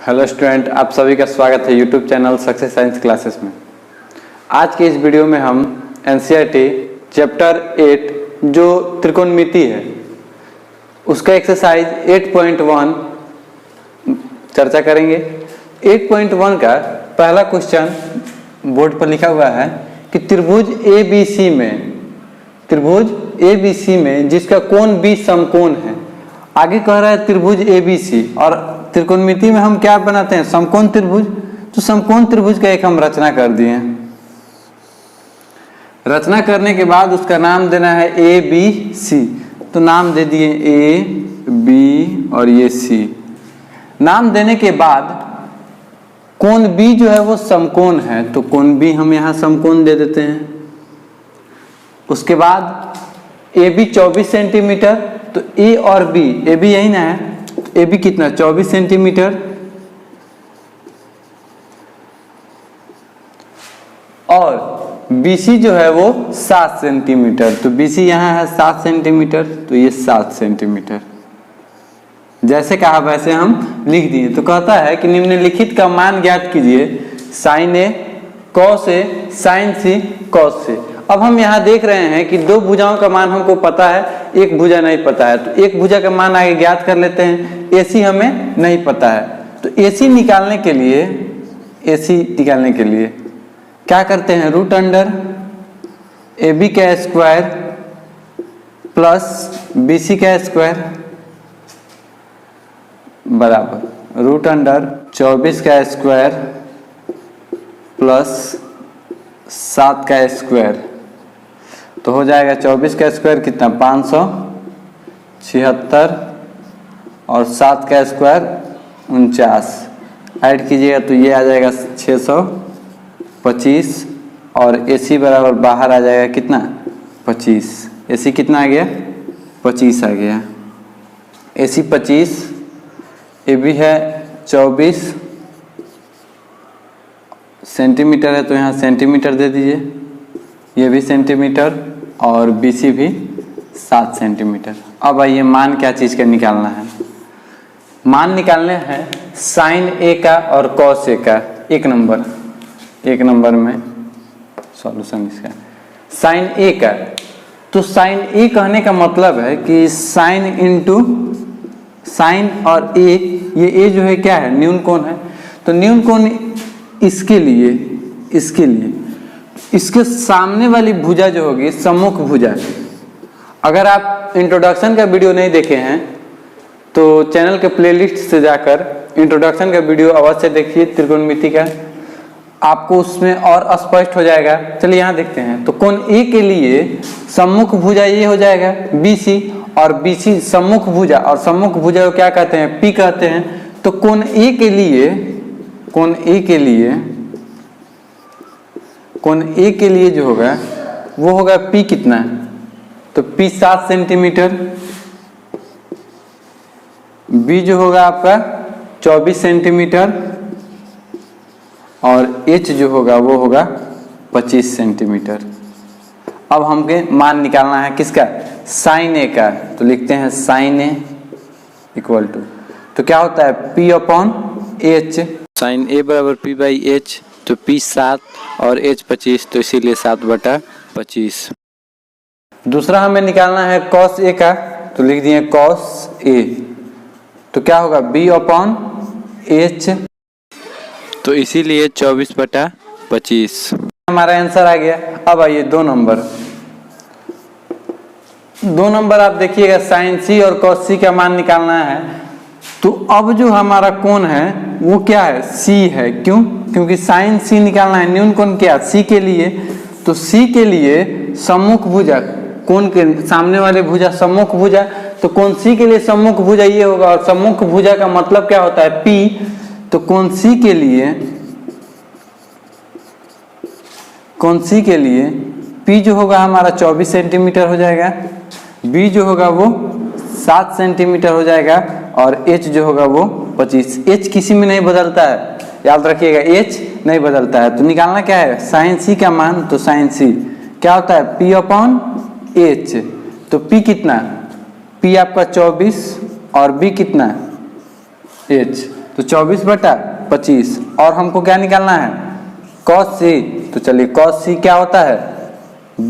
Hello student, आप सभी का स्वागत है YouTube channel success science classes में। आज के इस वीडियो में हम एनसीईआरटी चैप्टर 8 जो त्रिकोणमिति है उसका एक्सरसाइज 8.1 चर्चा करेंगे। 8.1 का पहला क्वेश्चन बोर्ड पर लिखा हुआ है कि त्रिभुज ABC में जिसका कोण B समकोण है। आगे कह रहा है त्रिभुज ABC और त्रिकोणमिति में हम क्या बनाते हैं, समकोण त्रिभुज। तो समकोण त्रिभुज का एक हम रचना कर दिए। रचना करने के बाद उसका नाम देना है ABC। तो नाम दे दिए A, B और ये C। नाम देने के बाद कोण B जो है वो समकोण है, तो कोण B हम यहाँ समकोण दे देते हैं। उसके बाद AB 24 सेंटीमीटर, तो A और B, AB यही ना है, AB कितना 24 सेंटीमीटर और BC जो है वो 7 सेंटीमीटर। तो BC यहाँ है 7 सेंटीमीटर, तो ये 7 सेंटीमीटर। जैसे कहा वैसे हम लिख दिए। तो कहता है कि निम्नलिखित का मान ज्ञात कीजिए, sine A cos A sine C cos C। अब हम यहाँ देख रहे हैं कि दो भुजाओं का मान हमको पता है, एक भुजा नहीं पता है। तो एक भुजा का मान आगे ज्ञात कर लेते हैं। AC हमें नहीं पता है, तो AC निकालने के लिए क्या करते हैं, रूट अंडर AB का स्क्वायर प्लस BC का स्क्वायर बराबर रूट अंडर 24 का स्क्वायर प्लस 7 का स्क्वायर। तो हो जाएगा 24 का स्क्वायर कितना 576 और 7 का स्क्वायर 49। ऐड कीजिएगा तो ये आ जाएगा 625 और AC बराबर बाहर आ जाएगा कितना 25। AC कितना आ गया 25 आ गया। AC 25, AB है 24 सेंटीमीटर है, तो यहाँ सेंटीमीटर दे दीजिए। ये भी सेंटीमीटर और BC भी 7 सेंटीमीटर। अब आइए मान क्या चीज़ का निकालना है। मान निकालने हैं साइन A का और कॉस A का। एक नंबर में सॉल्यूशन इसका साइन A का। तो साइन A कहने का मतलब है कि साइन इंटू साइन और A, ये A जो है क्या है न्यून कोण है। तो न्यून कोण इसके लिए इसके सामने वाली भुजा जो होगी सम्मुख भुजा। अगर आप इंट्रोडक्शन का वीडियो नहीं देखे हैं तो चैनल के प्लेलिस्ट से जाकर इंट्रोडक्शन का वीडियो अवश्य देखिए त्रिकोणमिति का, आपको उसमें और स्पष्ट हो जाएगा। चलिए यहाँ देखते हैं। तो कोण A के लिए सम्मुख भुजा ये हो जाएगा BC और BC सम्मुख भुजा, और सम्मुख भुजा को क्या कहते हैं P कहते हैं। तो कोण A के लिए जो होगा वो होगा P कितना, तो P 7 सेंटीमीटर, B जो होगा आपका 24 सेंटीमीटर और H जो होगा वो होगा 25 सेंटीमीटर। अब हमके मान निकालना है किसका, साइन A का। तो लिखते हैं साइन A इक्वल टू, तो क्या होता है P/H। साइन A बराबर P/H, तो P 7 और H 25, तो इसीलिए 7/25। दूसरा हमें निकालना है कॉस A का। तो लिख दिए कॉस A, तो क्या होगा B/H, तो इसीलिए 24/25 हमारा आंसर आ गया। अब आइए दो नंबर आप देखिएगा, साइन C और कॉस C का मान निकालना है। तो अब जो हमारा कोण है वो क्या है C है। क्यों? क्योंकि साइन C निकालना है, न्यून कोण क्या C के लिए। तो C के लिए सम्मुख भुजा, कोण के सामने वाले भुजा सम्मुख भुजा, तो कोण C के लिए सम्मुख भुजा ये होगा। और सम्मुख भुजा का मतलब क्या होता है P। तो कोण C के लिए P जो होगा हमारा 24 सेंटीमीटर हो जाएगा, B जो होगा वो 7 सेंटीमीटर हो जाएगा और H जो होगा वो 25। H किसी में नहीं बदलता है, याद रखिएगा H नहीं बदलता है। तो निकालना क्या है साइन C का मान। तो साइन C क्या होता है P/H। तो P कितना, P आपका 24 और B कितना H। तो 24/25 और हमको क्या निकालना है cos c। तो चलिए cos c क्या होता है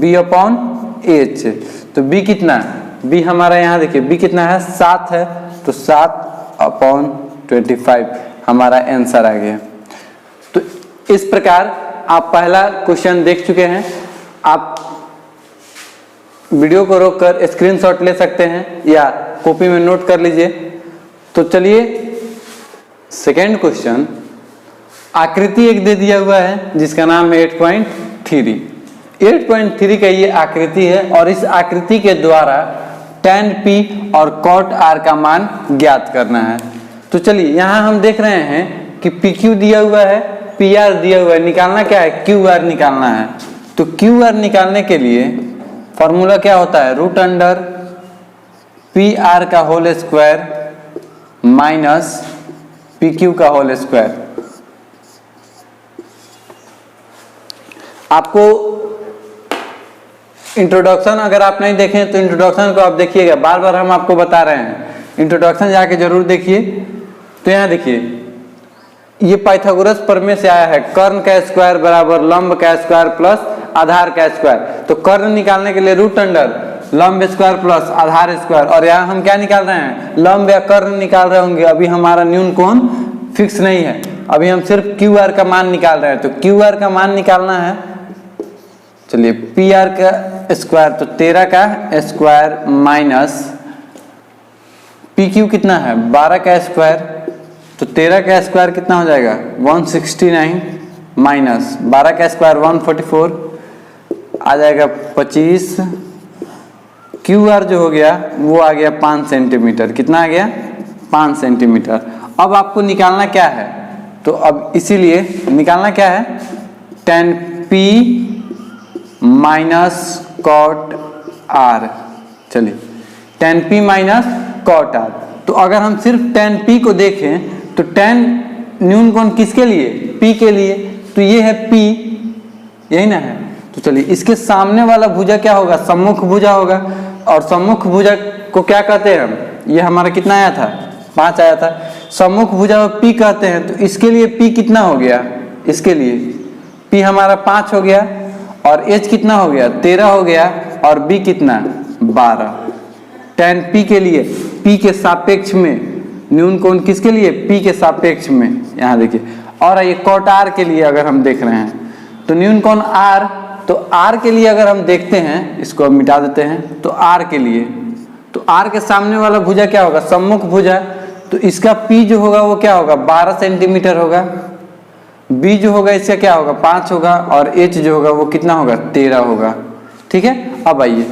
b/h। तो b कितना b हमारा यहाँ देखिए b कितना है 7 है, तो 7/25 हमारा आंसर आ गया। तो इस प्रकार आप पहला क्वेश्चन देख चुके हैं। आप वीडियो को रोककर स्क्रीनशॉट ले सकते हैं या कॉपी में नोट कर लीजिए। तो चलिए सेकेंड क्वेश्चन, आकृति एक दे दिया हुआ है जिसका नाम है 8.3। 8.3 का ये आकृति है और इस आकृति के द्वारा tan p और cot r का मान ज्ञात करना है। तो चलिए यहाँ हम देख रहे हैं कि pq दिया हुआ है, pr दिया हुआ है, निकालना क्या है qr निकालना है। तो qr निकालने के लिए फॉर्मूला क्या होता है √pr का होल स्क्वायर माइनस pq का होल स्क्वायर। आपको इंट्रोडक्शन अगर आप नहीं देखें तो इंट्रोडक्शन को आप देखिएगा, बार बार हम आपको बता रहे हैं, इंट्रोडक्शन जाके जरूर देखिए। तो यहाँ देखिए ये पाइथागोरस प्रमेय से आया है, कर्ण का स्क्वायर बराबर लंब का स्क्वायर प्लस आधार का स्क्वायर। तो कर्ण निकालने के लिए √, लंब स्क्वायर प्लस आधार स्क्वायर, और यहाँ हम क्या निकाल रहे हैं लंब या कर्ण निकाल रहे होंगे। अभी हमारा न्यून कोण फिक्स नहीं है, अभी हम सिर्फ QR का मान निकाल रहे हैं। तो QR का मान निकालना है, चलिए PR का स्क्वायर तो 13 का स्क्वायर माइनस PQ कितना है 12 का स्क्वायर, तो 13 का स्क्वायर कितना हो जाएगा 169 माइनस 12 का स्क्वायर 144 आ जाएगा 25। QR जो हो गया वो आ गया 5 सेंटीमीटर। कितना आ गया 5 सेंटीमीटर। अब आपको निकालना क्या है, तो अब इसीलिए निकालना क्या है tan p minus cot r। चलिए tan p minus cot r। तो अगर हम सिर्फ tan p को देखें तो tan न्यून कोण किसके लिए p के लिए, तो ये है p, यही ना है। तो चलिए इसके सामने वाला भुजा क्या होगा सम्मुख भुजा होगा, और सम्मुख भुजा को क्या कहते हैं हम, ये हमारा कितना आया था 5 आया था, सम्मुख भुजा को p कहते हैं। तो इसके लिए p कितना हो गया, इसके लिए p हमारा 5 हो गया और h कितना हो गया 13 हो गया और b कितना 12। tan p के लिए p के सापेक्ष में न्यून कोण किसके लिए p के सापेक्ष में, यहाँ देखिए। और ये cot r के लिए अगर हम देख रहे हैं तो न्यून कोण r, तो r के लिए अगर हम देखते हैं, इसको अब मिटा देते हैं, तो r के लिए, तो r के सामने वाला भुजा क्या होगा सम्मुख भुजा, तो इसका p जो होगा वो क्या होगा 12 सेंटीमीटर होगा, b जो होगा इसका क्या होगा 5 होगा, और h जो होगा वो कितना होगा 13 होगा। ठीक है, अब आइए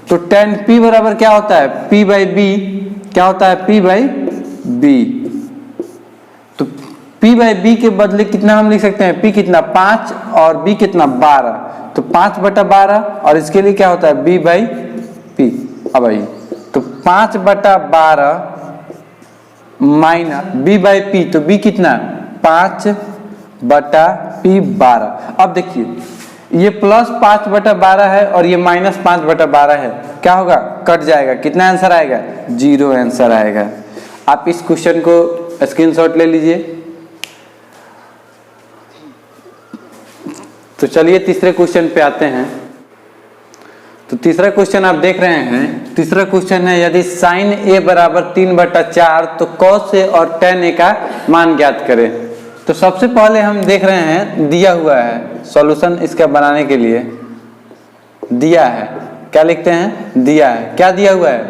तो tan p बराबर क्या होता है p/b, क्या होता है p/b। तो p/b के बदले कितना हम लिख सकते हैं p कितना 5 और b कितना 12, तो 5/12 और इसके लिए क्या होता है b/p। अब आइए तो 5/12 माइनस b/p, तो b कितना 5/p12। अब देखिए ये प्लस 5/12 है और ये माइनस 5/12 है, क्या होगा कट जाएगा, कितना आंसर आएगा 0 आंसर आएगा। आप इस क्वेश्चन को स्क्रीनशॉट ले लीजिए। तो चलिए तीसरे क्वेश्चन पे आते हैं। तो तीसरा क्वेश्चन आप देख रहे हैं, तीसरा क्वेश्चन है यदि sin a बराबर 3/4 तो cos a और tan a का मान ज्ञात करें। तो सबसे पहले हम देख रहे हैं दिया हुआ है, सॉल्यूशन इसका बनाने के लिए दिया है, क्या लिखते हैं दिया है, क्या दिया हुआ है,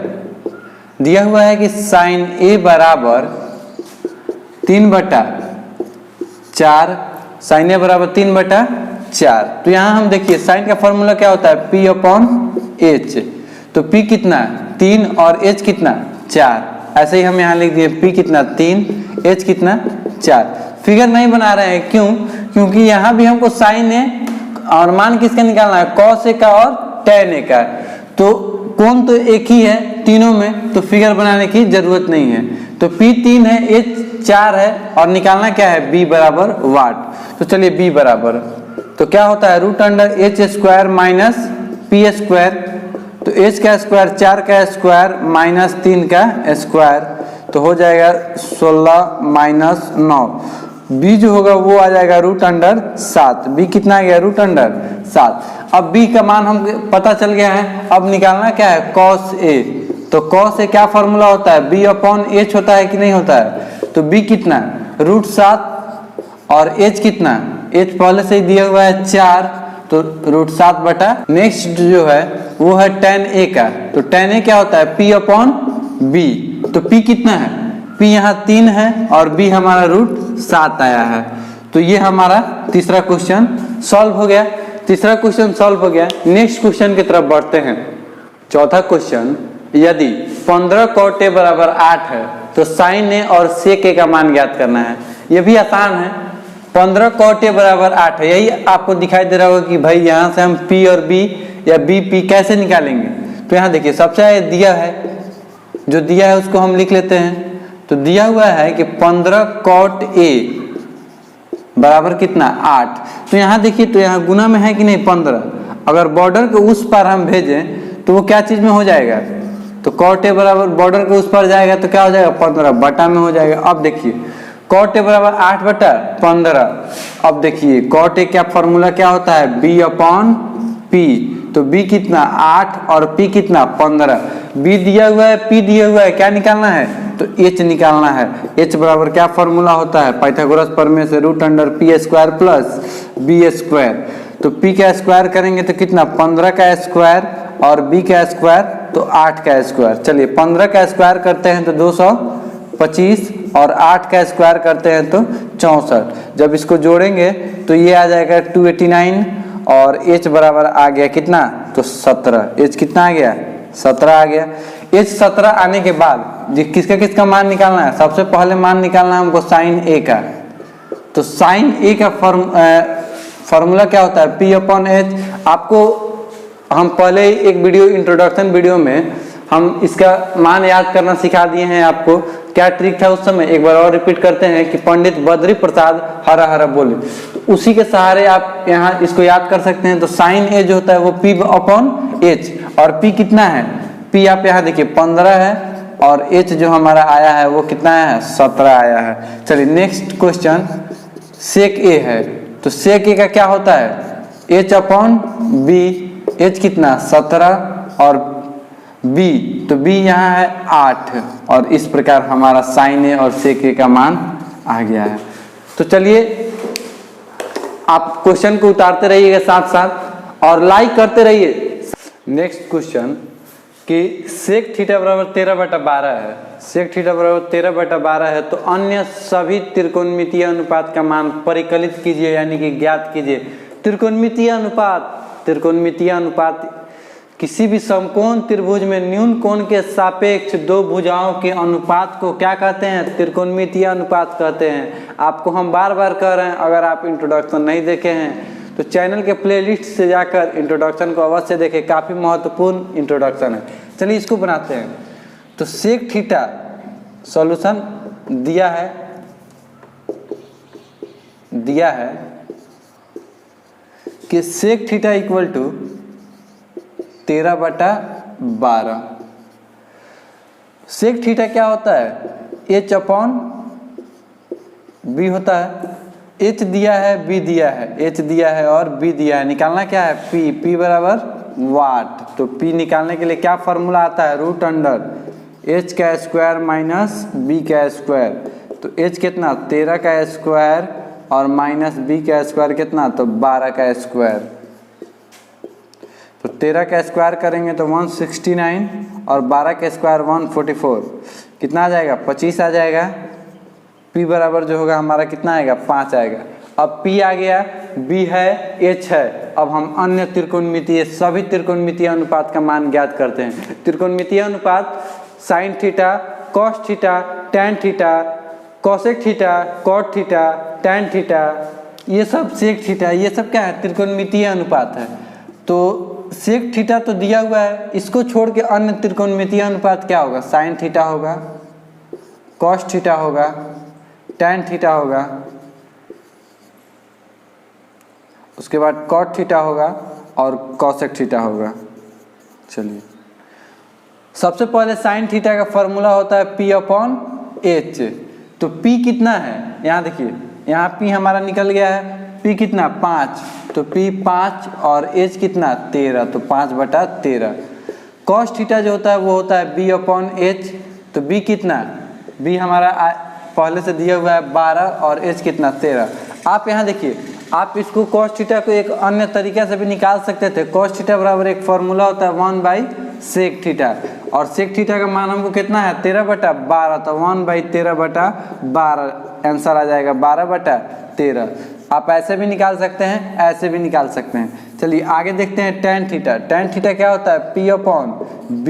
दिया हुआ है कि sin a बराबर 3/4, sin a बराबर 3/4। तो यहाँ हम देखिए sin का फॉर्मूला क्या होता है p/h, तो p कितना 3 और h कितना 4, ऐसे ही हम यहाँ लिख दिए p कितना 3 h कितना 4। फिगर नहीं बना रहे हैं, क्यों, क्योंकि यहाँ भी हमको sin a और मान किसका निकालना है cos a का और tan a का, तो कोण तो एक ही है तीनों में, तो फिगर बनाने की जरूरत नहीं है। तो p 3 है h 4 है और निकालना क्या है b बराबर वाट। तो चलिए b बराबर, तो क्या होता है √h² माइनस p², तो h का स्क्वायर 4 का स्क्वायर माइनस 3 का स्क्वायर, तो तो हो जाएगा 16 माइनस 9। b जो होगा वो आ जाएगा √7। b कितना आ गया √7। अब b का मान हम पता चल गया है, अब निकालना क्या है cos a। तो cos a क्या फॉर्मूला होता है, b/h होता है कि नहीं होता है। तो b कितना √7 और h कितना, h पहले से ही दिया हुआ है 4, तो √7 बटा नेक्स्ट जो है वो है tan a का। तो tan a क्या होता है p/b। तो p कितना है, p यहाँ 3 है और b हमारा √7 आया है। तो ये हमारा तीसरा क्वेश्चन सॉल्व हो गया। तीसरा क्वेश्चन सॉल्व हो गया। नेक्स्ट क्वेश्चन की तरफ बढ़ते हैं। चौथा क्वेश्चन, यदि 15 cot a बराबर 8 है तो sin a और sec a का मान ज्ञात करना है। ये भी आसान है। 15 cot a बराबर 8 है, यही आपको दिखाई दे रहा होगा कि भाई यहाँ से हम p और b या b p कैसे निकालेंगे। तो यहाँ देखिए सबसे दिया है, जो दिया है उसको हम लिख लेते हैं। तो दिया हुआ है कि 15 cot a बराबर कितना 8। तो यहाँ देखिए, तो यहाँ गुना में है कि नहीं 15। अगर बॉर्डर के उस पार हम भेजें तो वो क्या चीज में हो जाएगा, तो cot a बराबर बॉर्डर के उस पार जाएगा तो क्या हो जाएगा 15 बटा में हो जाएगा। अब देखिए cot a बराबर 8 बटा 15। अब देखिए cot a क्या फॉर्मूला क्या होता है b/p। तो b कितना 8 और p कितना 15। b दिया हुआ है, p दिया हुआ है, क्या निकालना है तो h निकालना है। h बराबर क्या फॉर्मूला होता है, पाइथागोरस प्रमेय से √p² प्लस b²। तो p का स्क्वायर करेंगे तो कितना 15 का स्क्वायर और b का स्क्वायर तो 8 का स्क्वायर। चलिए 15 का स्क्वायर करते हैं तो 225 और 8 का स्क्वायर करते हैं तो 64। जब इसको जोड़ेंगे तो ये आ जाएगा 289 और h बराबर आ गया कितना तो 17। h कितना आ गया 17 आ गया। h 17 आने के बाद किसका किसका मान निकालना है, सबसे पहले मान निकालना है हमको sin a का। तो sin a का फॉर्मूला क्या होता है p/h। आपको हम पहले एक वीडियो इंट्रोडक्शन वीडियो में हम इसका मान याद करना सिखा दिए हैं आपको। क्या ट्रिक था उस समय, एक बार और रिपीट करते हैं कि पंडित बद्री प्रसाद हरा हरा बोले। तो उसी के सहारे आप यहाँ इसको याद कर सकते हैं। तो sin a जो होता है वो p/h और p कितना है, p आप यहाँ देखिए 15 है और h जो हमारा आया है वो कितना है 17 आया है। चलिए नेक्स्ट क्वेश्चन sec a है। तो sec a का क्या होता है h/b। h कितना 17 और b, तो b यहाँ है 8 और इस प्रकार हमारा sin a और sec a का मान आ गया है। तो चलिए आप क्वेश्चन को उतारते रहिएगा साथ साथ और लाइक करते रहिए। नेक्स्ट क्वेश्चन कि sec थीटा बराबर 13/12 है। sec थीटा बराबर 13/12 है तो अन्य सभी त्रिकोणमितीय अनुपात का मान परिकलित कीजिए, यानी कि ज्ञात कीजिए। त्रिकोणमितीय अनुपात किसी भी समकोण त्रिभुज में न्यून कोण के सापेक्ष दो भुजाओं के अनुपात को क्या कहते हैं, त्रिकोणमितीय अनुपात कहते हैं। आपको हम बार बार कह रहे हैं, अगर आप इंट्रोडक्शन नहीं देखे हैं तो चैनल के प्लेलिस्ट से जाकर इंट्रोडक्शन को अवश्य देखें, काफ़ी महत्वपूर्ण इंट्रोडक्शन है। चलिए इसको बनाते हैं। तो सेक थीटा सॉल्यूशन दिया है कि sec theta equal to 13/12। Sec theta क्या होता है h/b होता है। h दिया है, b दिया है, h दिया है और b दिया है। निकालना क्या है p बराबर वाट। तो p निकालने के लिए क्या फॉर्मूला आता है √h का स्क्वायर माइनस b का स्क्वायर। तो h कितना 13 का स्क्वायर और माइनस b का स्क्वायर कितना तो 12 का स्क्वायर। तो 13 का स्क्वायर करेंगे तो 169 और 12 का स्क्वायर 144। कितना आ जाएगा 25 आ जाएगा। p बराबर जो होगा हमारा कितना आएगा 5 आएगा। अब p आ गया, b है, h है। अब हम अन्य त्रिकोणमितीय सभी त्रिकोणमितीय अनुपात का मान ज्ञात करते हैं। त्रिकोणमितीय अनुपात sine theta, cos theta, tan theta, cosec theta, cot theta, tan theta, ये सब सेक थीटा, ये सब क्या है त्रिकोणमितीय अनुपात है। तो सेक थीटा तो दिया हुआ है, इसको छोड़ के अन्य त्रिकोणमितीय अनुपात क्या होगा, साइन थीटा होगा, कॉस थीटा होगा, टैन थीटा होगा, उसके बाद कॉट थीटा होगा और कोसेक थीटा होगा। चलिए सबसे पहले साइन थीटा का फॉर्मूला होता है एच। तो P कितना है, यहाँ देखिए, यहाँ P हमारा निकल गया है, P कितना 5, तो P 5 और H कितना 13, तो 5/13। cos थीटा जो होता है वो होता है B/H, तो B कितना, B हमारा पहले से दिया हुआ है 12 और H कितना 13। आप यहाँ देखिए, आप इसको cos थीटा को एक अन्य तरीके से भी निकाल सकते थे। cos थीटा बराबर एक फॉर्मूला होता है 1/sec थीटा, और sec थीटा का मान हमको कितना है 13/12, तो 1/13/12 आंसर आ जाएगा 12/13। आप ऐसे भी निकाल सकते हैं, ऐसे भी निकाल सकते हैं। चलिए आगे देखते हैं tan थीटा। tan थीटा क्या होता है P/B,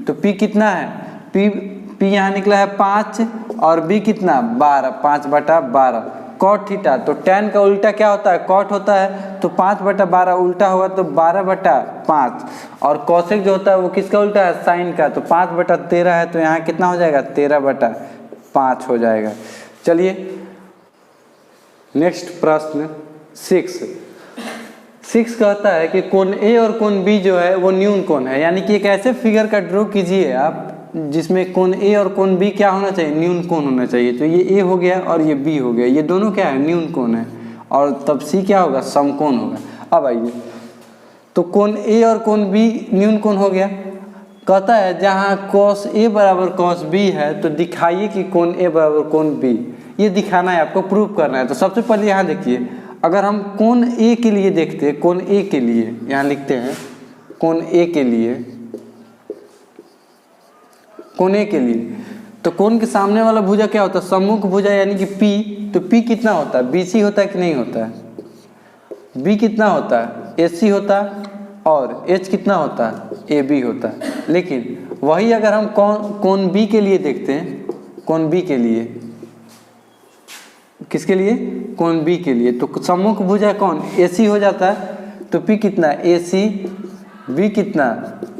तो P कितना है, P यहाँ निकला है 5 और B कितना 12, 5/12। cot थीटा, तो tan का उल्टा क्या होता है, cot होता है, तो 5/12 उल्टा होगा तो 12/5। और cosec जो होता है वो किसका उल्टा है, sin का, तो 5/13 है, तो यहाँ कितना हो जाएगा 13/5 हो जाएगा। चलिए नेक्स्ट प्रश्न 6 कहता है कि कोण A और कोण B जो है वो न्यून कोण है। यानी कि एक ऐसे फिगर का ड्रॉ कीजिए आप जिसमें कोण A और कोण B क्या होना चाहिए, न्यून कोण होना चाहिए। तो ये A हो गया और ये B हो गया, ये दोनों क्या है, न्यून कोण है, और तब C क्या होगा, समकोण होगा। अब आइए, तो कोण A और कोण B न्यून कोण हो गया। कहता है जहाँ cos A बराबर cos B है तो दिखाइए कि कोण A बराबर कोण B। ये दिखाना है आपको, प्रूव करना है। तो सबसे पहले यहाँ देखिए, अगर हम कोण A के लिए देखते हैं, कोण A के लिए यहाँ लिखते हैं, कोण A के लिए, कोण A के लिए, तो कोण के सामने वाला भुजा क्या होता है, सम्मुख भुजा यानी कि P। तो P कितना होता है, BC होता है कि नहीं होता है, B कितना होता है, AC होता है, और H कितना होता है, AB होता है। लेकिन वही अगर हम कोण B के लिए देखते हैं, कोण B के लिए, किसके लिए, कोण B के लिए, तो सम्मुख भुजा कौन, AC हो जाता है, तो P कितना AC, B कितना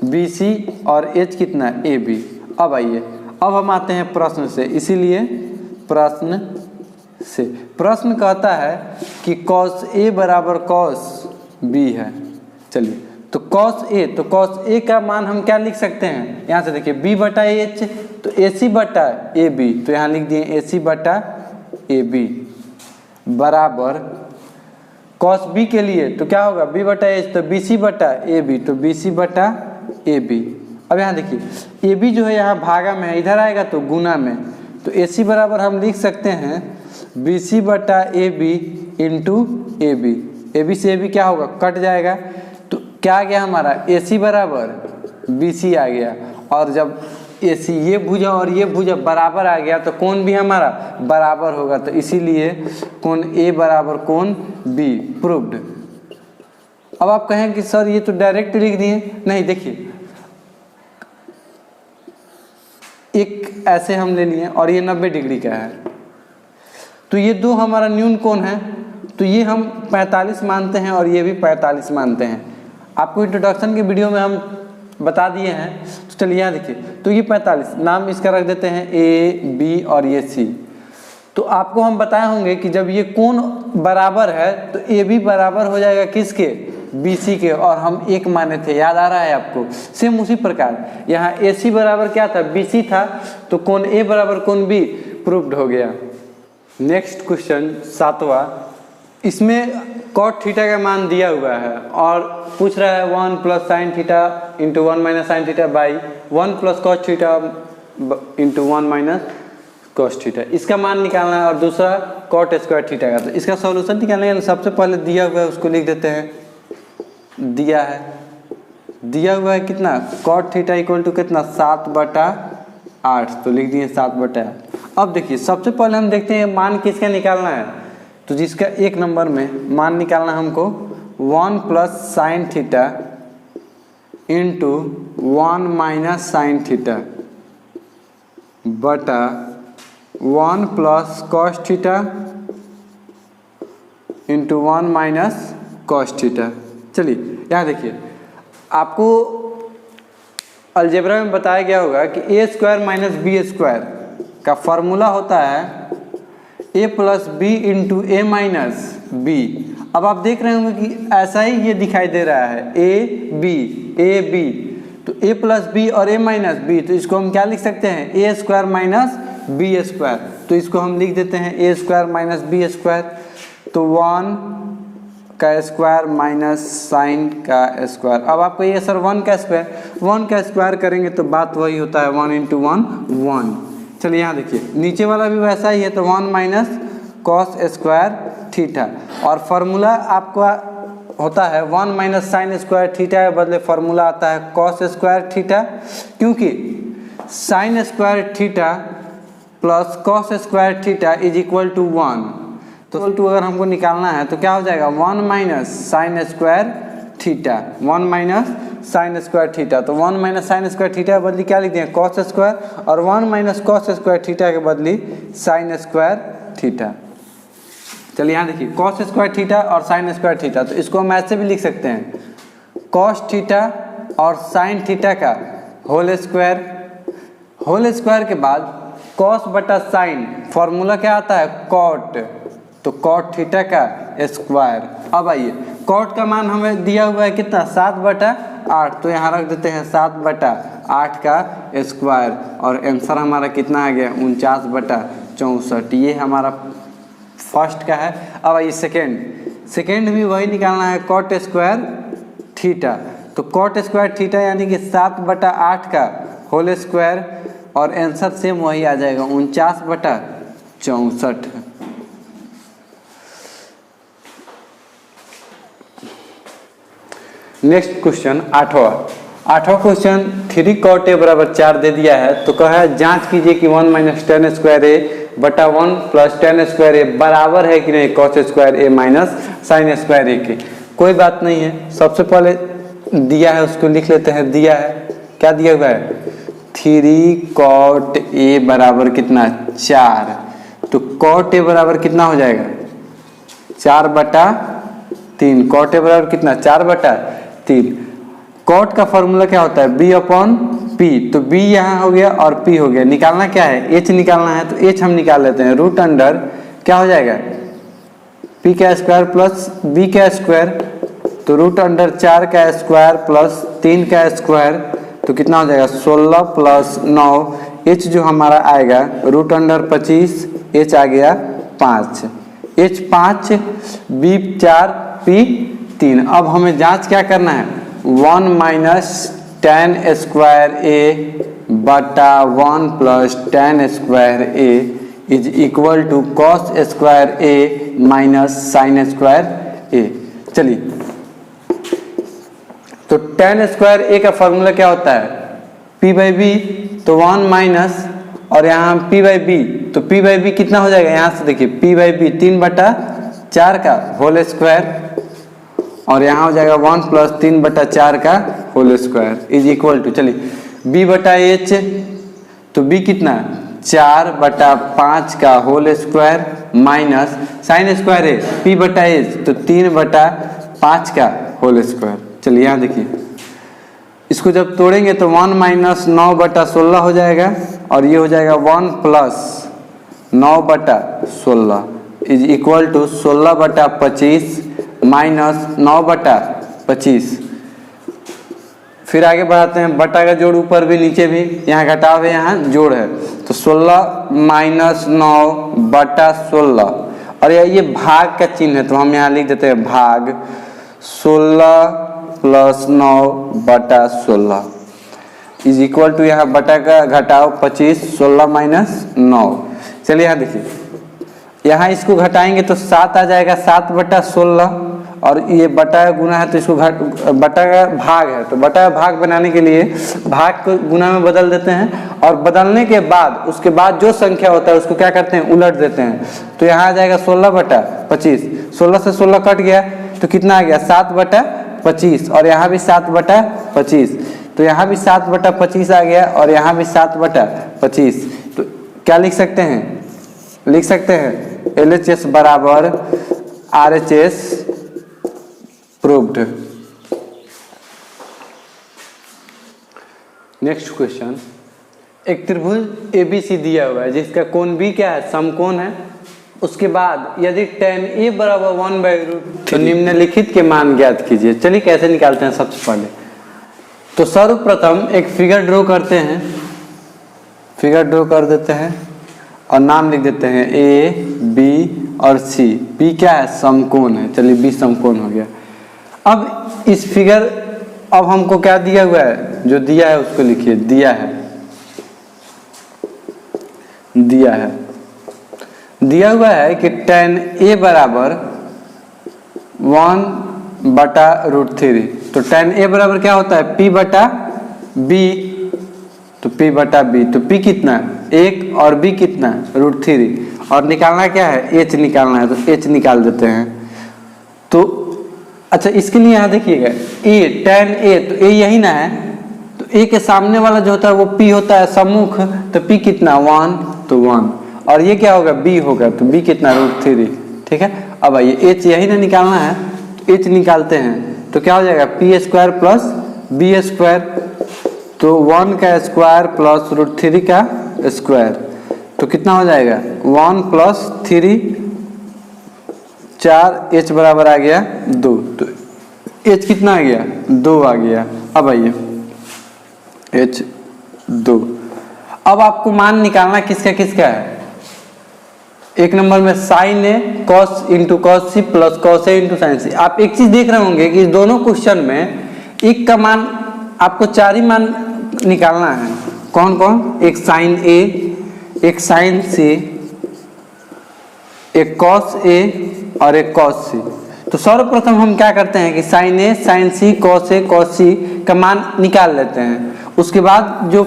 BC और H कितना AB। अब आइए, अब हम आते हैं प्रश्न से, इसीलिए प्रश्न से, प्रश्न कहता है कि cos A बराबर cos B है। चलिए, तो cos A, तो cos A का मान हम क्या लिख सकते हैं, यहाँ से देखिए B/H, तो AC/AB, तो यहाँ लिख दिए AC/AB बराबर cos B के लिए तो क्या होगा B/H, तो BC/AB, तो BC/AB। अब यहाँ देखिए AB जो है यहाँ भागा में है, इधर आएगा तो गुना में, तो AC बराबर हम लिख सकते हैं BC/AB इंटू AB। AB से AB क्या होगा, कट जाएगा, तो क्या आ गया हमारा AC बराबर BC आ गया। और जब AC ये भुजा और ये भुजा बराबर आ गया तो कोण भी हमारा बराबर होगा, तो इसीलिए कोण A बराबर कोण B प्रूव्ड। अब आप कहें कि सर ये तो डायरेक्ट लिख दिए, नहीं, देखिए एक ऐसे हम ले लिए और ये 90 डिग्री का है, तो ये दो हमारा न्यून कोण है, तो ये हम 45 मानते हैं और ये भी 45 मानते हैं। आपको इंट्रोडक्शन की वीडियो में हम बता दिए हैं। तो चलिए यहाँ देखिए, तो ये 45, नाम इसका रख देते हैं A B और ये C। तो आपको हम बताए होंगे कि जब ये कोण बराबर है तो AB बराबर हो जाएगा किसके, BC के, और हम 1 माने थे, याद आ रहा है आपको। सेम उसी प्रकार यहाँ AC बराबर क्या था, BC था, तो कोण A बराबर कोण B प्रूव्ड हो गया। नेक्स्ट क्वेश्चन 7वां, इसमें cot थीटा का मान दिया हुआ है और पूछ रहा है 1 + sin theta into 1 - sin theta by 1 + cos theta into 1 - cos theta, इसका मान निकालना है। और दूसरा cot स्क्वायर थीटा का, तो इसका सॉल्यूशन निकालने के लिए सबसे पहले दिया हुआ है उसको लिख देते हैं, दिया हुआ है कितना, cot थीटा इक्वल टू कितना 7/8, तो लिख दिए 7/8। अब देखिए सबसे पहले हम देखते हैं मान किसका निकालना है, तो जिसका 1 नंबर में मान निकालना हमको 1 + sin theta into 1 - sin theta बटा 1 + cos theta into 1 - cos theta. चलिए यहाँ देखिए, आपको अलजेब्रा में बताया गया होगा कि A² - B² का फॉर्मूला होता है A + B into A - B। अब आप देख रहे होंगे कि ऐसा ही ये दिखाई दे रहा है A B, तो A + B और A - B, तो इसको हम क्या लिख सकते हैं A² - बी स्क्वायर, तो इसको हम लिख देते हैं ए स्क्वायर माइनस बी स्क्वायर, तो 1 का स्क्वायर माइनस साइन का स्क्वायर। अब आपको ये सर 1 का स्क्वायर करेंगे तो बात वही होता है 1 × 1 1। चलिए यहाँ देखिए नीचे वाला भी वैसा ही है, तो 1 माइनस कॉस स्क्वायर थीटा, और फार्मूला आपका होता है 1 माइनस साइन स्क्वायर थीटा के बदले फार्मूला आता है कॉस स्क्वायर थीटा, क्योंकि sine square theta plus cos square theta is equal to 1। तो अगर हमको निकालना है तो क्या हो जाएगा 1 minus sine square theta, 1 minus sine square theta, तो 1 माइनस साइन स्क्वायर थीटा के बदली क्या लिखते हैं कॉस स्क्वायर, और 1 माइनस कॉस स्क्वायर थीटा के बदली साइन स्क्वायर थीटा। चलिए यहाँ देखिए कॉस स्क्वायर थीटा और साइन स्क्वायर थीटा, तो इसको हम ऐसे भी लिख सकते हैं कॉस थीटा और साइन थीटा का होल स्क्वायर के बाद कॉस बटा साइन, फॉर्मूला क्या आता है कॉट, तो कॉट थीटा का स्क्वायर। अब आइए कॉट का मान हमें दिया हुआ है कितना 7/8, तो यहाँ रख देते हैं 7/8 का स्क्वायर, और आंसर हमारा कितना आ गया 49/64। ये हमारा फर्स्ट का है। अब आइए सेकेंड भी वही निकालना है कॉट स्क्वायर थीटा, तो कॉट स्क्वायर थीटा यानी कि 7/8 का होल स्क्वायर, और आंसर सेम वही आ जाएगा 49/64। नेक्स्ट क्वेश्चन आठवां क्वेश्चन 3 cot a बराबर 4 दे दिया है, तो कहा है जांच कीजिए कि 1 माइनस tan स्क्वायर a बटा 1 प्लस tan स्क्वायर a बराबर है कि नहीं cos square a minus sine square a के। कोई बात नहीं है, सबसे पहले दिया है उसको लिख लेते हैं। दिया है क्या दिया हुआ है 3 cot a बराबर कितना 4, तो cot a बराबर कितना हो जाएगा 4/3, cot a बराबर कितना 4/3। कॉट का फॉर्मूला क्या होता है b/p, तो b यहाँ हो गया और p हो गया। निकालना क्या है h निकालना है, तो h हम निकाल लेते हैं रूट अंडर क्या हो जाएगा p का स्क्वायर प्लस b का स्क्वायर, तो रूट अंडर 4 का स्क्वायर प्लस 3 का स्क्वायर, तो कितना हो जाएगा 16 प्लस 9, h जो हमारा आएगा रूट अंडर 25, h आ गया 5, h 5 b 4 p 3। अब हमें जांच क्या करना है 1 माइनस tan स्क्वायर a बटा 1 plus tan square a is equal to cos square a minus sine square a। चलिए तो tan स्क्वायर a का फॉर्मूला क्या होता है p/b, तो 1 माइनस और यहाँ p/b, तो p/b कितना हो जाएगा यहाँ से देखिए p/b 3/4 का होल स्क्वायर, और यहाँ हो जाएगा 1 प्लस 3/4 का whole square is equal to, चलिए b/h, तो b कितना 4/5 का whole square minus sine square है p/h, तो 3/5 का होल स्क्वायर। चलिए यहाँ देखिए इसको जब तोड़ेंगे तो 1 माइनस 9/16 हो जाएगा, और ये हो जाएगा 1 plus 9/16 is equal to 16/25 minus 9/25। फिर आगे बढ़ाते हैं, बटा का जोड़ ऊपर भी नीचे भी, यहाँ घटाव है यहाँ जोड़ है, तो 16 माइनस 9/16, और ये भाग का चिन्ह है तो हम यहाँ लिख देते हैं भाग 16 प्लस 9/16 इज इक्वल टू यहाँ बटा का घटाव 25, 16 माइनस 9। चलिए यहाँ देखिए यहाँ इसको घटाएंगे तो 7 आ जाएगा 7/16, और ये बटा गुना है तो इसको बटा का भाग है, तो बटा का भाग बनाने के लिए भाग को गुना में बदल देते हैं, और बदलने के बाद उसके बाद जो संख्या होता है उसको क्या करते हैं उलट देते हैं, तो यहाँ आ जाएगा 16/25, 16 से 16 कट गया तो कितना आ गया 7/25, और यहाँ भी 7/25, तो यहाँ भी 7/25 आ गया, और यहाँ भी 7/25, तो क्या लिख सकते हैं LHS बराबर RHS प्रूव्ड। नेक्स्ट क्वेश्चन, एक त्रिभुज ABC दिया हुआ है जिसका कोण B क्या है समकोण है, उसके बाद यदि tan A बराबर 1/√3 तो निम्नलिखित के मान ज्ञात कीजिए। चलिए कैसे निकालते हैं सबसे पहले, तो सर्वप्रथम एक फिगर ड्रॉ करते हैं, फिगर ड्रॉ कर देते हैं। और नाम लिख देते हैं ए बी और सी। बी क्या है? समकोण है। चलिए बी समकोण हो गया। अब इस फिगर, अब हमको क्या दिया हुआ है? जो दिया है उसको लिखिए। दिया हुआ है कि tan A बराबर 1/√3। तो tan A बराबर क्या होता है? P बटा B। तो P बटा B, तो P कितना? 1 और B कितना? √3। और निकालना क्या है? H निकालना है, तो H निकाल देते हैं। तो अच्छा, इसके लिए यहाँ देखिएगा A, tan A, तो A यही ना है, तो A के सामने वाला जो होता है वो P होता है सम्मुख, तो P कितना? 1, तो 1। और ये क्या होगा? B होगा, तो B कितना? √3। ठीक है। अब आइए H यही ना निकालना है, तो H निकालते हैं, तो क्या हो जाएगा? P² प्लस B², तो 1 का स्क्वायर प्लस √3 का स्क्वायर, तो कितना हो जाएगा? 1 + 3 4, H बराबर आ गया 2। तो H कितना आ गया? 2 आ गया। अब आइए H 2। अब आपको मान निकालना किसका है? एक नंबर में sin A cos × cos C plus cos A × sin C। आप एक चीज देख रहे होंगे कि दोनों क्वेश्चन में एक का मान, आपको 4 ही मान निकालना है। कौन कौन? एक sin A, एक sin C, एक cos A और एक cos C। तो सर्वप्रथम हम क्या करते हैं कि sin A, sin C, cos A, cos C का मान निकाल लेते हैं। उसके बाद जो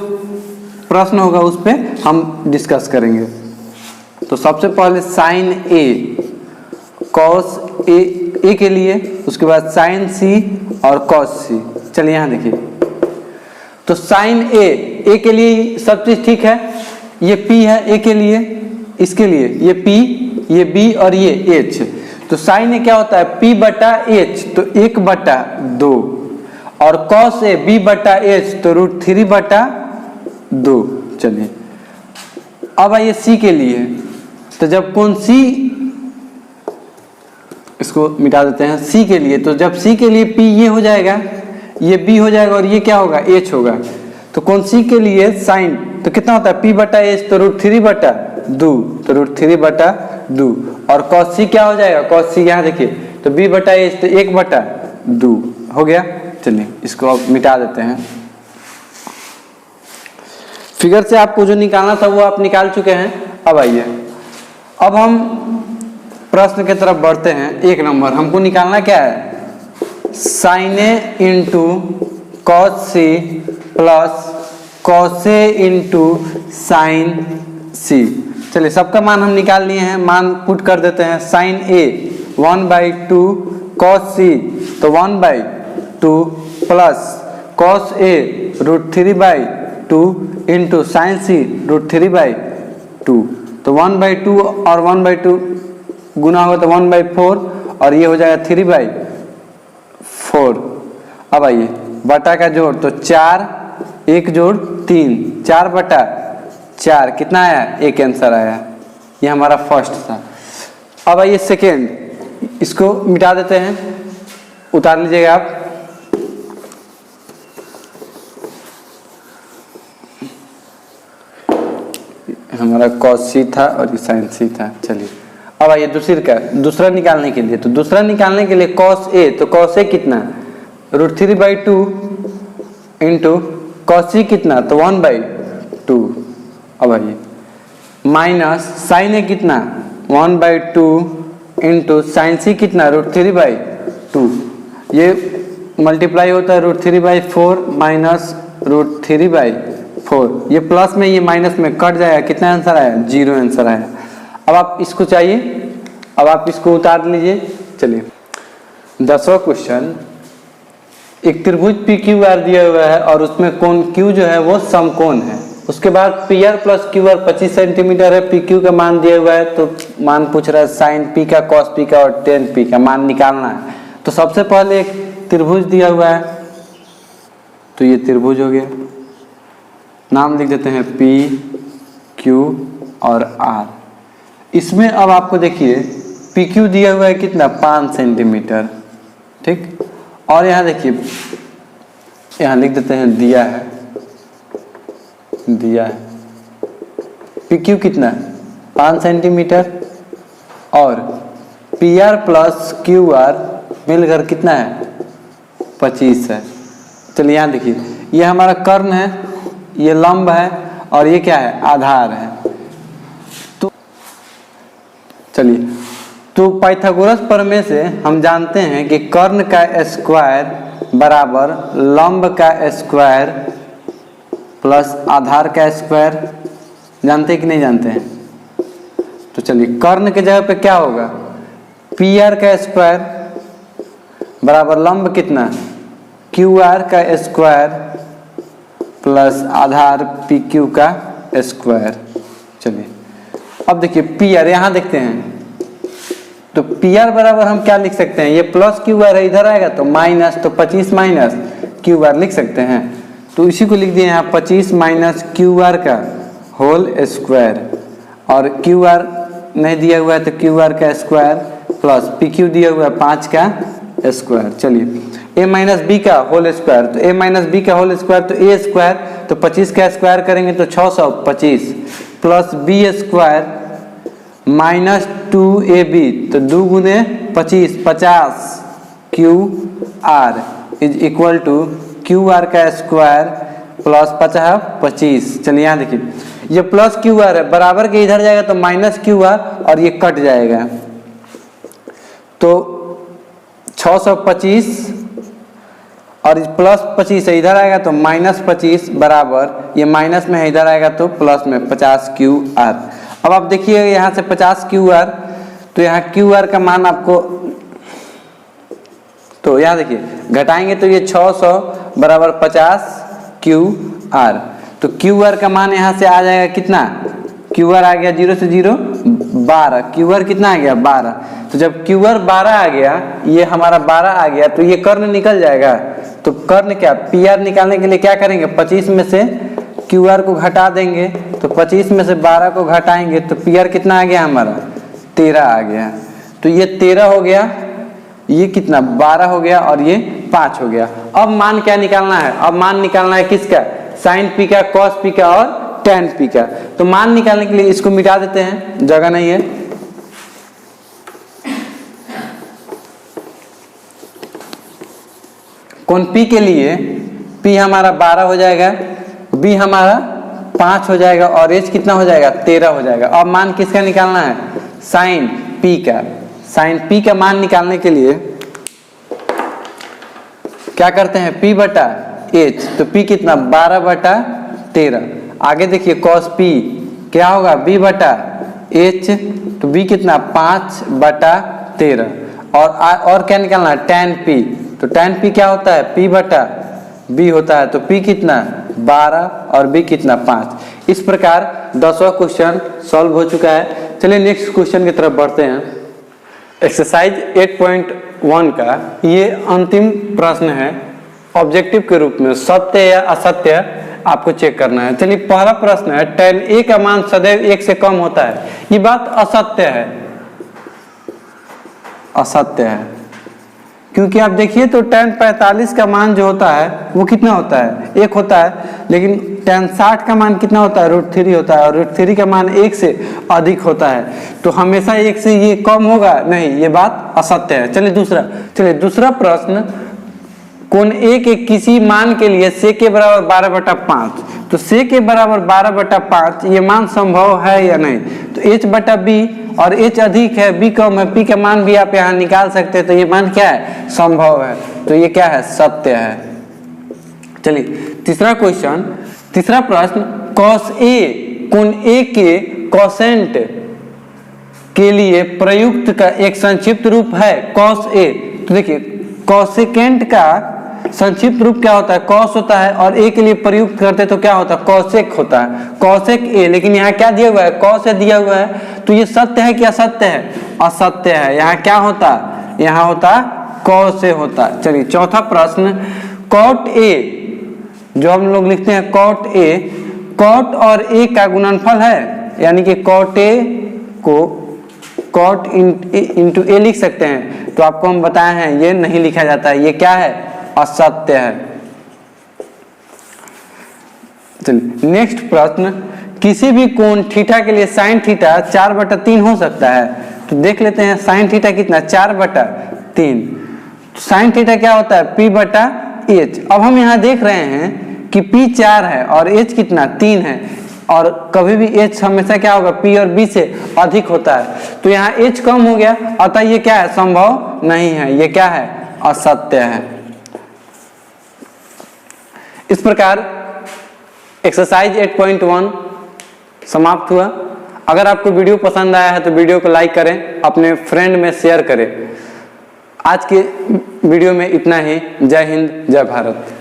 प्रश्न होगा उस पर हम डिस्कस करेंगे। तो सबसे पहले sin A cos A के लिए, उसके बाद sin C और cos C। चलिए यहाँ देखिए, तो sin A के लिए सब चीज ठीक है। ये P है A के लिए, इसके लिए ये P, ये B और ये H। तो sin A क्या होता है? P बटा H, तो 1/2। और cos A B बटा H, तो √3/2। चलिए अब आइए C के लिए। तो जब कौन C, इसको मिटा देते हैं। C के लिए, तो जब C के लिए P ये हो जाएगा, ये B हो जाएगा और ये क्या होगा? H होगा। तो कौन C के लिए sin, तो कितना होता है? P बटा H, तो √3/2, तो √3/2। और cos C क्या हो जाएगा? cos C यहाँ देखिए, तो B बटा H, तो 1/2 हो गया। चलिए इसको अब मिटा देते हैं। फिगर से आपको जो निकालना था वो आप निकाल चुके हैं। अब आइए, अब हम प्रश्न की तरफ बढ़ते हैं। एक नंबर हमको निकालना क्या है? sin A × cos C plus cos A × sin C। चलिए सबका मान हम निकाल लिए हैं। मान पुट कर देते हैं। sin A 1/2, cos C तो 1/2 plus cos A √3/2 × sin C √3/2। तो 1/2 और 1/2 गुना होगा तो 1/4, और ये हो जाएगा 3/4। अब आइए बटा का जोड़, तो 4 1 जोड़ 3, 4/4 कितना आया? 1 आंसर आया। ये हमारा फर्स्ट था। अब आइए सेकेंड, इसको मिटा देते हैं। उतार लीजिएगा आप। हमारा cos C था और ये sin C था। चलिए अब आइए दूसरा निकालने के लिए। तो दूसरा निकालने के लिए cos A, तो cos A कितना? √3/2 × cos C कितना? तो 1/2। अब आइए माइनस sin A कितना? 1/2 × sin C कितना? √3/2। ये मल्टीप्लाई होता है √3/4 माइनस √3/4। ये प्लस में ये माइनस में कट जाएगा। कितना आंसर आया? 0 आंसर आया। अब आप इसको चाहिए, अब आप इसको उतार लीजिए। चलिए 10वां क्वेश्चन। एक त्रिभुज PQR दिया हुआ है और उसमें कोण Q जो है वो समकोण है। उसके बाद PR प्लस QR 25 सेंटीमीटर है। PQ का मान दिया हुआ है, तो मान पूछ रहा है sin P का, cos P का और tan P का मान निकालना है। तो सबसे पहले एक त्रिभुज दिया हुआ है, तो ये त्रिभुज हो गया। नाम लिख देते हैं P, Q और R। इसमें अब आपको देखिए PQ दिया हुआ है कितना? 5 सेंटीमीटर। ठीक, और यहाँ देखिए, यहाँ लिख देते हैं दिया है। PQ कितना? 5 सेंटीमीटर और P R plus Q R मिलकर कितना है 25 है। चलिए यहाँ देखिए, ये हमारा कर्ण है, ये लंब है और ये क्या है आधार है। तो चलिए, तो पाइथागोरस प्रमेय से हम जानते हैं कि कर्ण का स्क्वायर बराबर लंब का स्क्वायर प्लस आधार का स्क्वायर। जानते हैं कि नहीं जानते हैं? तो चलिए, कर्ण के जगह पे क्या होगा, पी आर का स्क्वायर बराबर लंब कितना क्यू आर का स्क्वायर प्लस आधार पी क्यू का स्क्वायर। चलिए अब देखिए पी आर, यहाँ देखते हैं तो पी आर बराबर हम क्या लिख सकते हैं, ये प्लस क्यू आर है, इधर आएगा तो माइनस, तो 25 माइनस क्यू आर लिख सकते हैं। तो इसी को लिख दिए यहाँ 25 माइनस क्यू आर का होल स्क्वायर, और क्यू आर नहीं दिया हुआ है तो क्यू आर का स्क्वायर प्लस पी क्यू दिया हुआ है 5 का स्क्वायर। चलिए ए माइनस बी का होल स्क्वायर, तो ए माइनस बी का होल स्क्वायर तो ए स्क्वायर, तो 25 का स्क्वायर करेंगे तो 625 plus B square minus 2ab, तो 2 गुने 25 50 Q R is equal to Q R का स्क्वायर प्लस 50 25। चलिए यहाँ देखिए, ये प्लस क्यू आर है, बराबर के इधर जाएगा तो माइनस क्यू आर और ये कट जाएगा, तो 625 और प्लस 25 है, इधर आएगा तो माइनस 25 बराबर, ये माइनस में है इधर आएगा तो प्लस में 50 क्यू आर। अब आप देखिए यहाँ से 50 क्यू आर, तो यहाँ क्यू आर का मान आपको, तो यहाँ देखिए घटाएंगे तो ये 600 बराबर 50 क्यू आर, तो क्यू आर का मान यहाँ से आ जाएगा कितना, क्यू आर आ गया 0 से 0 12, क्यू आर कितना आ गया 12, तो जब क्यू आर 12 आ गया, ये हमारा 12 आ गया, तो ये कर्ण निकल जाएगा। तो कर्ण क्या, पी आर निकालने के लिए क्या करेंगे, 25 में से क्यू आर को घटा देंगे, तो 25 में से 12 को घटाएंगे तो पी आर कितना आ गया हमारा 13 आ गया, तो ये 13 हो गया, ये कितना 12 हो गया और ये 5 हो गया। अब मान क्या निकालना है, अब मान निकालना है किसका, साइन पी का, कॉस पी का और टेन पी का। तो मान निकालने के लिए इसको मिटा देते हैं, जगह नहीं है, कोण पी के लिए पी हमारा 12 हो जाएगा, बी हमारा 5 हो जाएगा और एच कितना हो जाएगा 13 हो जाएगा। अब मान किसका निकालना है, साइन पी का। साइन पी का मान निकालने के लिए क्या करते हैं, पी बटा एच, तो पी कितना 12 बटा 13। आगे देखिए कॉस पी क्या होगा, बी बटा एच, तो बी कितना 5 बटा 13। और क्या निकालना है, टेन पी, तो टेन पी क्या होता है, पी बटा बी होता है, तो पी कितना 12 और बी कितना 5। इस प्रकार 10वां क्वेश्चन सॉल्व हो चुका है। चलिए नेक्स्ट क्वेश्चन की तरफ बढ़ते हैं। एक्सरसाइज 8.1 का ये अंतिम प्रश्न है, ऑब्जेक्टिव के रूप में सत्य या असत्य आपको चेक करना है। चलिए पहला प्रश्न है, tan a का मान सदैव 1 से कम होता है। ये बात असत्य है, असत्य है, क्योंकि आप देखिए तो tan 45 का मान जो होता है वो कितना होता है 1 होता है, लेकिन tan 60 का मान कितना होता है √3 होता है, और √3 का मान 1 से अधिक होता है, तो हमेशा 1 से ये कम होगा नहीं, ये बात असत्य है। चलिए दूसरा प्रश्न, कोण ए के किसी मान के लिए से के बराबर 12/5, तो से के बराबर 12/5 ये मान संभव है या नहीं, तो h बटा बी, और h अधिक है बी कम है, पी का मान भी आप यहाँ निकाल सकते हैं, तो ये मान क्या है संभव है, तो ये क्या है सत्य है। चलिए तीसरा प्रश्न, कॉस ए कोण ए के कोसेंट के लिए प्रयुक्त का एक संक्षिप्त रूप है कॉस ए। तो देखिए कॉसेकेंट का संक्षिप्त रूप क्या होता है, कॉस होता है, और ए के लिए प्रयुक्त करते तो क्या होता है कॉसेक होता है, कॉसेक ए, लेकिन यहाँ क्या दिया हुआ है कॉस ए दिया हुआ है, तो ये सत्य है कि असत्य है, असत्य है। यहाँ क्या होता, यहाँ होता कॉस ए होता। चलिए चौथा प्रश्न, कॉट ए, जो हम लोग लिखते हैं कॉट ए, कॉट और ए का गुणनफल है, यानी कि कॉट ए को कॉट इंटू ए लिख सकते हैं, तो आपको हम बताए हैं ये नहीं लिखा जाता है, ये क्या है असत्य है। चलिए नेक्स्ट प्रश्न, किसी भी कोण थीटा के लिए साइन थीटा 4/3 हो सकता है। तो देख लेते हैं साइन थीटा कितना, 4/3। साइन थीटा क्या होता है, P/H। अब हम यहाँ देख रहे हैं कि P 4 है और H कितना, 3 है, और कभी भी H हमेशा क्या होगा, P और B से अधिक होता है। तो यहाँ H कम हो गया, अतः ये क्या है, संभव नहीं है, ये क्या है, असत्य है। इस प्रकार एक्सरसाइज 8.1 समाप्त हुआ। अगर आपको वीडियो पसंद आया है तो वीडियो को लाइक करें, अपने फ्रेंड में शेयर करें। आज के वीडियो में इतना ही। जय हिंद, जय भारत।